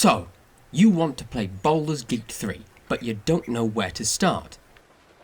So, you want to play Baldur's Gate 3, but you don't know where to start.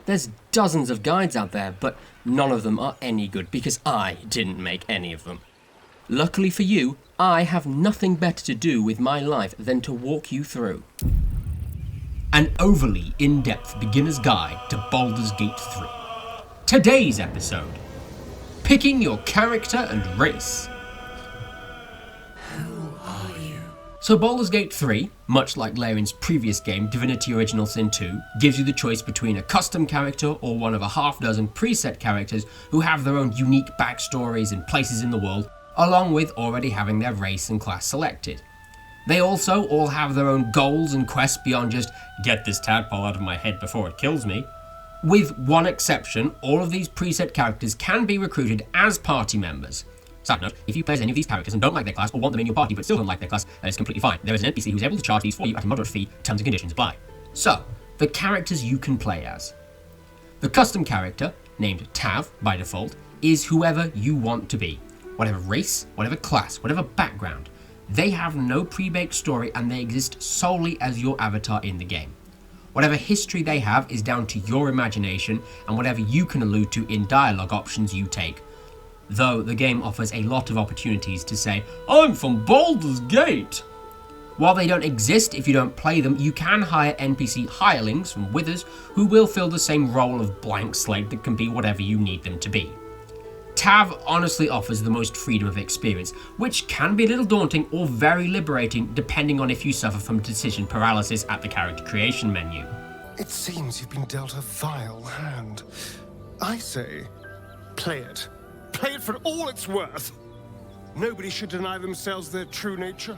There's dozens of guides out there, but none of them are any good because I didn't make any of them. Luckily for you, I have nothing better to do with my life than to walk you through an overly in-depth beginner's guide to Baldur's Gate 3. Today's episode: picking your character and race. So Baldur's Gate 3, much like Larian's previous game, Divinity Original Sin 2, gives you the choice between a custom character or one of a half dozen preset characters who have their own unique backstories and places in the world, along with already having their race and class selected. They also all have their own goals and quests beyond just, get this tadpole out of my head before it kills me. With one exception, all of these preset characters can be recruited as party members. Side note, if you play as any of these characters and don't like their class or want them in your party but still don't like their class, that is completely fine. There is an NPC who's able to charge these for you at a moderate fee, terms and conditions apply. So, the characters you can play as. The custom character, named Tav by default, is whoever you want to be. Whatever race, whatever class, whatever background. They have no pre-baked story and they exist solely as your avatar in the game. Whatever history they have is down to your imagination and whatever you can allude to in dialogue options you take. Though the game offers a lot of opportunities to say, I'm from Baldur's Gate. While they don't exist if you don't play them, you can hire NPC hirelings from Withers who will fill the same role of blank slate that can be whatever you need them to be. Tav honestly offers the most freedom of experience, which can be a little daunting or very liberating depending on if you suffer from decision paralysis at the character creation menu. It seems you've been dealt a vile hand. I say, play it. Play it for all it's worth. Nobody should deny themselves their true nature.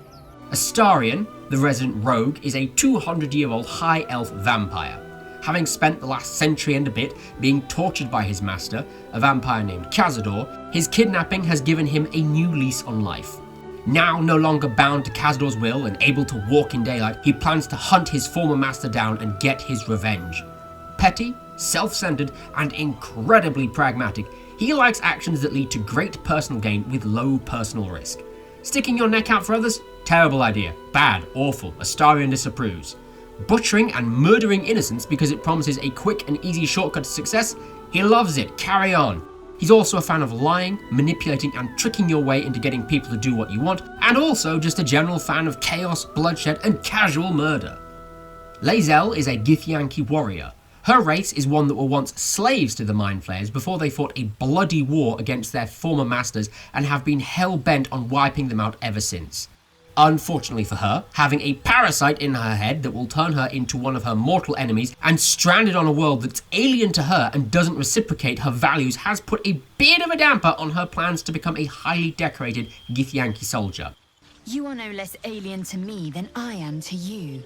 Astarion, the resident rogue, is a 200-year-old high elf vampire. Having spent the last century and a bit being tortured by his master, a vampire named Cazador, his kidnapping has given him a new lease on life. Now no longer bound to Cazador's will and able to walk in daylight, he plans to hunt his former master down and get his revenge. Petty, self-centered, and incredibly pragmatic, he likes actions that lead to great personal gain with low personal risk. Sticking your neck out for others? Terrible idea. Bad. Awful. Astarion disapproves. Butchering and murdering innocents because it promises a quick and easy shortcut to success? He loves it. Carry on. He's also a fan of lying, manipulating, and tricking your way into getting people to do what you want, and also just a general fan of chaos, bloodshed, and casual murder. Lae'zel is a Githyanki warrior. Her race is one that were once slaves to the Mind Flayers before they fought a bloody war against their former masters and have been hell-bent on wiping them out ever since. Unfortunately for her, having a parasite in her head that will turn her into one of her mortal enemies and stranded on a world that's alien to her and doesn't reciprocate her values has put a bit of a damper on her plans to become a highly decorated Githyanki soldier. You are no less alien to me than I am to you.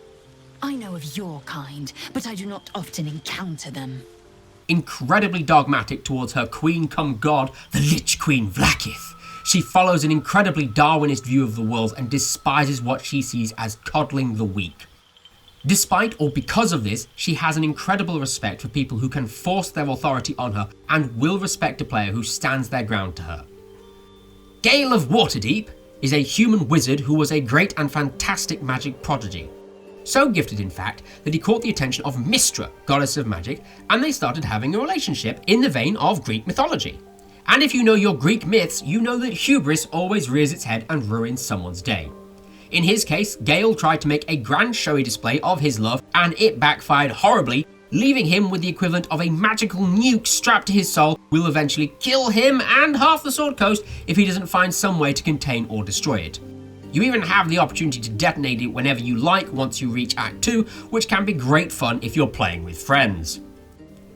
I know of your kind, but I do not often encounter them. Incredibly dogmatic towards her queen-cum-god, the Lich Queen Vlaakith, she follows an incredibly Darwinist view of the world and despises what she sees as coddling the weak. Despite or because of this, she has an incredible respect for people who can force their authority on her and will respect a player who stands their ground to her. Gale of Waterdeep is a human wizard who was a great and fantastic magic prodigy. So gifted, in fact, that he caught the attention of Mystra, goddess of magic, and they started having a relationship in the vein of Greek mythology. And if you know your Greek myths, you know that hubris always rears its head and ruins someone's day. In his case, Gale tried to make a grand showy display of his love, and it backfired horribly, leaving him with the equivalent of a magical nuke strapped to his soul will eventually kill him and half the Sword Coast if he doesn't find some way to contain or destroy it. You even have the opportunity to detonate it whenever you like once you reach Act 2, which can be great fun if you're playing with friends.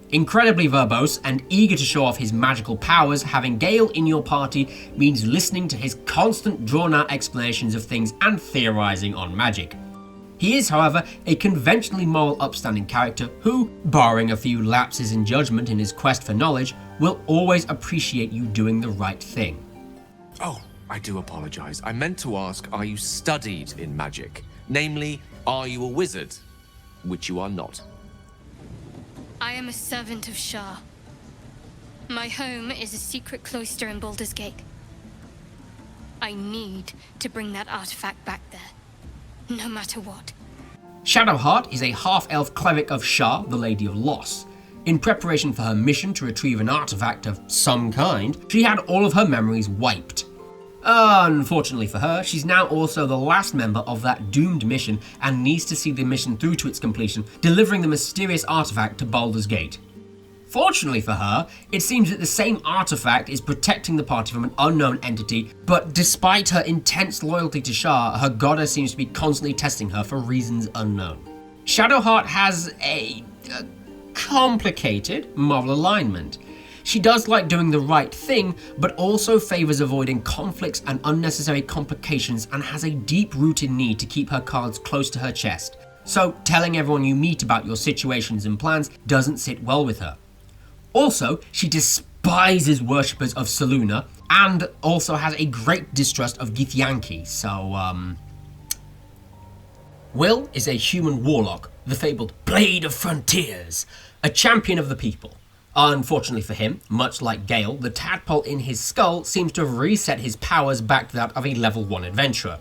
Incredibly verbose and eager to show off his magical powers, having Gale in your party means listening to his constant drawn-out explanations of things and theorizing on magic. He is, however, a conventionally moral upstanding character who, barring a few lapses in judgment in his quest for knowledge, will always appreciate you doing the right thing. Oh, I do apologize. I meant to ask, are you studied in magic? Namely, are you a wizard? Which you are not. I am a servant of Shah. My home is a secret cloister in Baldur's Gate. I need to bring that artifact back there. no matter what. Shadowheart is a half-elf cleric of Shar, the Lady of Loss. In preparation for her mission to retrieve an artifact of some kind, she had all of her memories wiped. Unfortunately for her, she's now also the last member of that doomed mission and needs to see the mission through to its completion, delivering the mysterious artifact to Baldur's Gate. Fortunately for her, it seems that the same artifact is protecting the party from an unknown entity, but despite her intense loyalty to Shar, her goddess seems to be constantly testing her for reasons unknown. Shadowheart has a complicated moral alignment. She does like doing the right thing, but also favours avoiding conflicts and unnecessary complications and has a deep-rooted need to keep her cards close to her chest. So telling everyone you meet about your situations and plans doesn't sit well with her. Also, she despises worshippers of Selûne and also has a great distrust of Githyanki, so Will is a human warlock, the fabled Blade of Frontiers, a champion of the people. Unfortunately for him, much like Gale, the tadpole in his skull seems to have reset his powers back to that of a level 1 adventurer.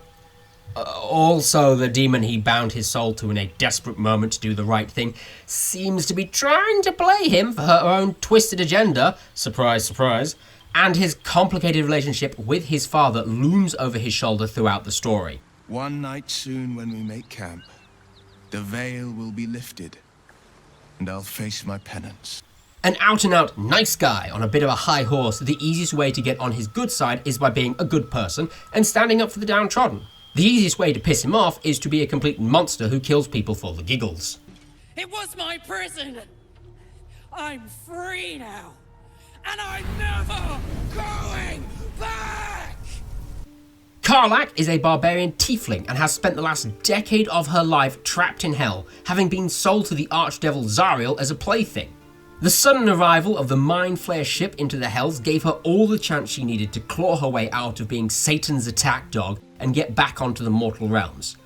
Also, the demon he bound his soul to in a desperate moment to do the right thing seems to be trying to play him for her own twisted agenda, surprise, surprise, and his complicated relationship with his father looms over his shoulder throughout the story. One night soon when we make camp, the veil will be lifted, and I'll face my penance. An out-and-out nice guy on a bit of a high horse, the easiest way to get on his good side is by being a good person and standing up for the downtrodden. The easiest way to piss him off is to be a complete monster who kills people for the giggles. It was my prison. I'm free now, and I'm never going back! Karlach is a barbarian tiefling and has spent the last decade of her life trapped in hell, having been sold to the archdevil Zariel as a plaything. The sudden arrival of the Mind Flayer ship into the Hells gave her all the chance she needed to claw her way out of being Satan's attack dog and get back onto the mortal realms.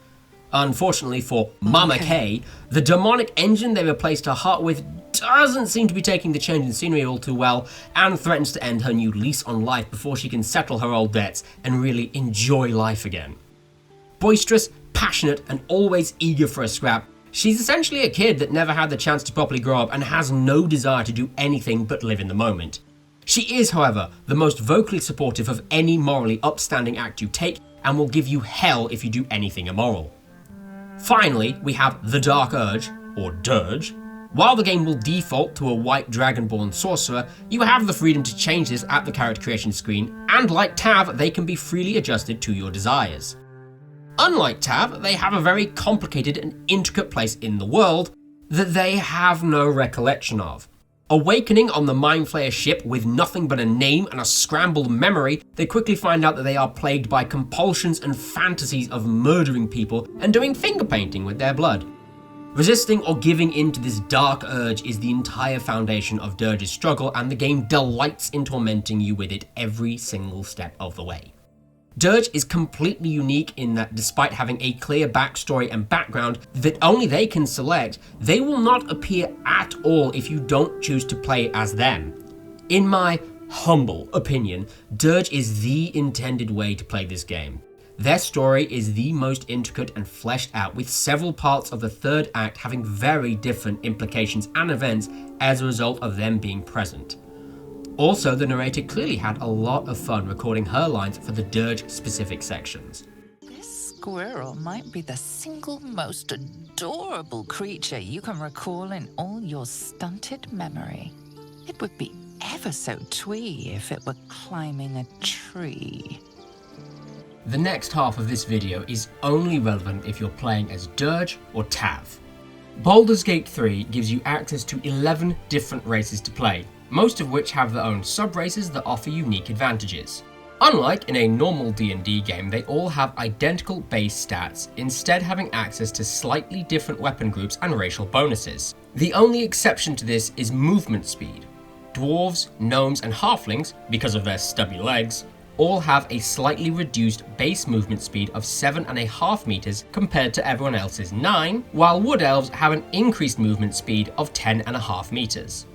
Unfortunately for Mama Kay, the demonic engine they replaced her heart with doesn't seem to be taking the change in scenery all too well and threatens to end her new lease on life before she can settle her old debts and really enjoy life again. Boisterous, passionate, and always eager for a scrap, she's essentially a kid that never had the chance to properly grow up and has no desire to do anything but live in the moment. She is, however, the most vocally supportive of any morally upstanding act you take and will give you hell if you do anything immoral. Finally, we have the Dark Urge, or Dirge. While the game will default to a white dragonborn sorcerer, you have the freedom to change this at the character creation screen, and like Tav, they can be freely adjusted to your desires. Unlike Tav, they have a very complicated and intricate place in the world that they have no recollection of. Awakening on the Mind Flayer ship with nothing but a name and a scrambled memory, they quickly find out that they are plagued by compulsions and fantasies of murdering people and doing finger painting with their blood. Resisting or giving in to this dark urge is the entire foundation of Dirge's struggle, and the game delights in tormenting you with it every single step of the way. Dirge is completely unique in that despite having a clear backstory and background that only they can select, they will not appear at all if you don't choose to play as them. In my humble opinion, Dirge is the intended way to play this game. Their story is the most intricate and fleshed out, with several parts of the third act having very different implications and events as a result of them being present. Also, the narrator clearly had a lot of fun recording her lines for the Dirge-specific sections. This squirrel might be the single most adorable creature you can recall in all your stunted memory. It would be ever so twee if it were climbing a tree. The next half of this video is only relevant if you're playing as Dirge or Tav. Baldur's Gate 3 gives you access to 11 different races to play, most of which have their own sub-races that offer unique advantages. Unlike in a normal D&D game, they all have identical base stats, instead having access to slightly different weapon groups and racial bonuses. The only exception to this is movement speed. Dwarves, gnomes, and halflings, because of their stubby legs, all have a slightly reduced base movement speed of 7.5 meters compared to everyone else's 9, while wood elves have an increased movement speed of 10.5 meters.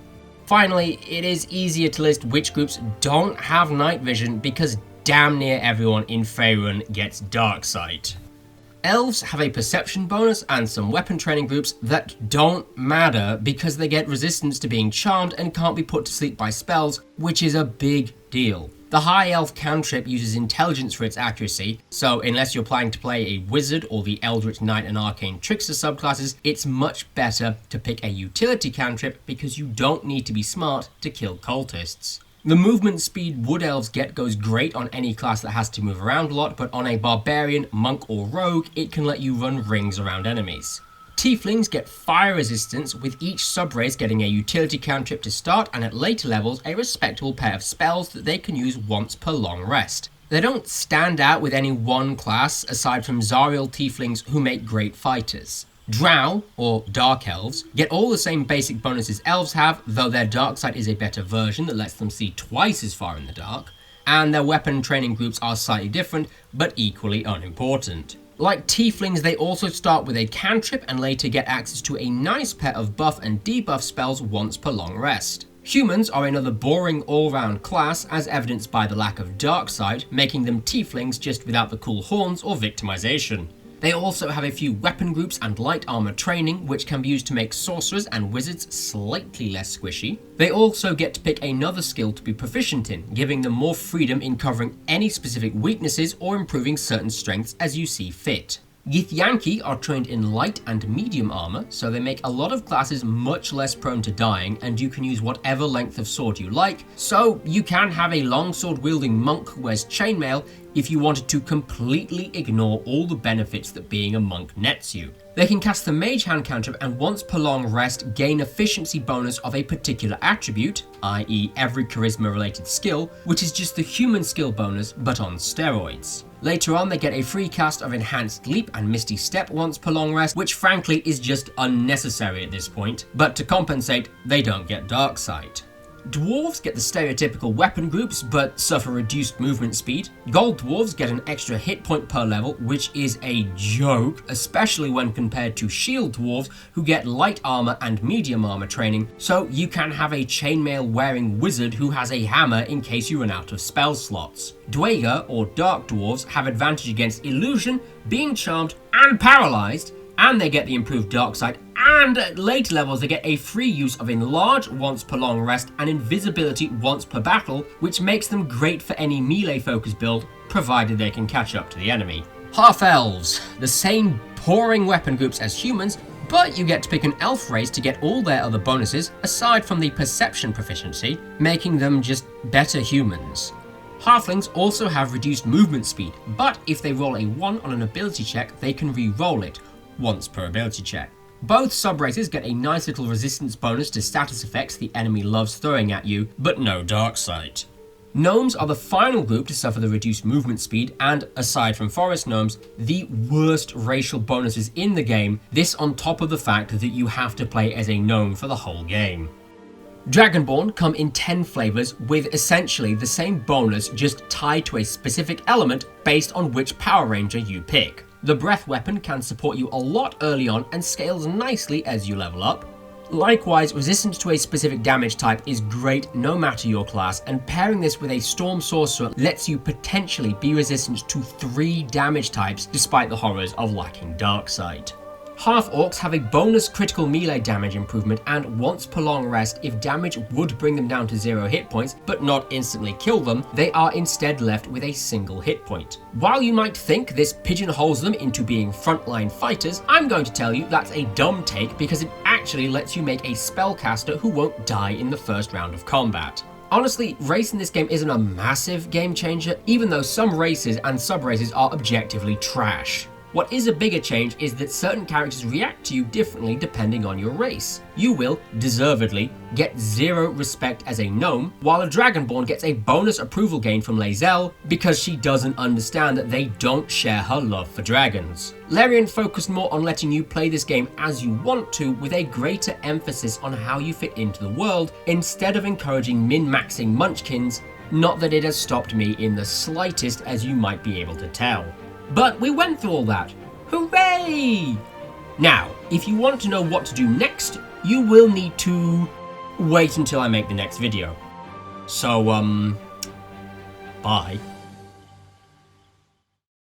Finally, it is easier to list which groups don't have night vision because damn near everyone in Faerun gets dark sight. Elves have a perception bonus and some weapon training groups that don't matter because they get resistance to being charmed and can't be put to sleep by spells, which is a big deal. The High Elf cantrip uses intelligence for its accuracy, so unless you're planning to play a wizard or the Eldritch Knight and Arcane Trickster subclasses, it's much better to pick a utility cantrip because you don't need to be smart to kill cultists. The movement speed Wood Elves get goes great on any class that has to move around a lot, but on a Barbarian, Monk or Rogue, it can let you run rings around enemies. Tieflings get fire resistance, with each subrace getting a utility cantrip to start and at later levels a respectable pair of spells that they can use once per long rest. They don't stand out with any one class aside from Zariel Tieflings who make great fighters. Drow, or Dark Elves, get all the same basic bonuses Elves have, though their dark side is a better version that lets them see twice as far in the dark, and their weapon training groups are slightly different, but equally unimportant. Like Tieflings, they also start with a cantrip and later get access to a nice pair of buff and debuff spells once per long rest. Humans are another boring all-round class, as evidenced by the lack of dark side, making them Tieflings just without the cool horns or victimization. They also have a few weapon groups and light armor training, which can be used to make sorcerers and wizards slightly less squishy. They also get to pick another skill to be proficient in, giving them more freedom in covering any specific weaknesses or improving certain strengths as you see fit. Githyanki are trained in light and medium armor, so they make a lot of classes much less prone to dying, and you can use whatever length of sword you like, so you can have a longsword wielding monk who wears chainmail if you wanted to completely ignore all the benefits that being a monk nets you. They can cast the Mage Hand cantrip and once per long rest gain efficiency bonus of a particular attribute, i.e. every charisma related skill, which is just the human skill bonus but on steroids. Later on they get a free cast of Enhanced Leap and Misty Step once per long rest, which frankly is just unnecessary at this point, but to compensate they don't get Dark Sight. Dwarves get the stereotypical weapon groups, but suffer reduced movement speed. Gold Dwarves get an extra hit point per level, which is a joke, especially when compared to Shield Dwarves, who get light armor and medium armor training, so you can have a chainmail wearing wizard who has a hammer in case you run out of spell slots. Dwager, or Dark Dwarves, have advantage against illusion, being charmed, and paralyzed, and they get the improved dark side, and at later levels they get a free use of Enlarge once per long rest and Invisibility once per battle, which makes them great for any melee focus build, provided they can catch up to the enemy. Half-Elves, the same boring weapon groups as humans, but you get to pick an elf race to get all their other bonuses, aside from the perception proficiency, making them just better humans. Halflings also have reduced movement speed, but if they roll a 1 on an ability check, they can re-roll it, once per ability check. Both subraces get a nice little resistance bonus to status effects the enemy loves throwing at you, but no dark sight. Gnomes are the final group to suffer the reduced movement speed, and aside from forest gnomes, the worst racial bonuses in the game, this on top of the fact that you have to play as a gnome for the whole game. Dragonborn come in 10 flavors with essentially the same bonus just tied to a specific element based on which Power Ranger you pick. The breath weapon can support you a lot early on and scales nicely as you level up. Likewise, resistance to a specific damage type is great no matter your class, and pairing this with a Storm Sorcerer lets you potentially be resistant to 3 damage types despite the horrors of lacking Dark Sight. Half-Orcs have a bonus critical melee damage improvement and once per long rest if damage would bring them down to 0 hit points but not instantly kill them, they are instead left with a single hit point. While you might think this pigeonholes them into being frontline fighters, I'm going to tell you that's a dumb take because it actually lets you make a spellcaster who won't die in the first round of combat. Honestly, race in this game isn't a massive game changer, even though some races and sub-races are objectively trash. What is a bigger change is that certain characters react to you differently depending on your race. You will, deservedly, get 0 respect as a gnome, while a Dragonborn gets a bonus approval gain from Lae'zel because she doesn't understand that they don't share her love for dragons. Larian focused more on letting you play this game as you want to, with a greater emphasis on how you fit into the world, instead of encouraging min-maxing munchkins, not that it has stopped me in the slightest as you might be able to tell. But we went through all that. Hooray! Now, if you want to know what to do next, you will need to wait until I make the next video. So, bye.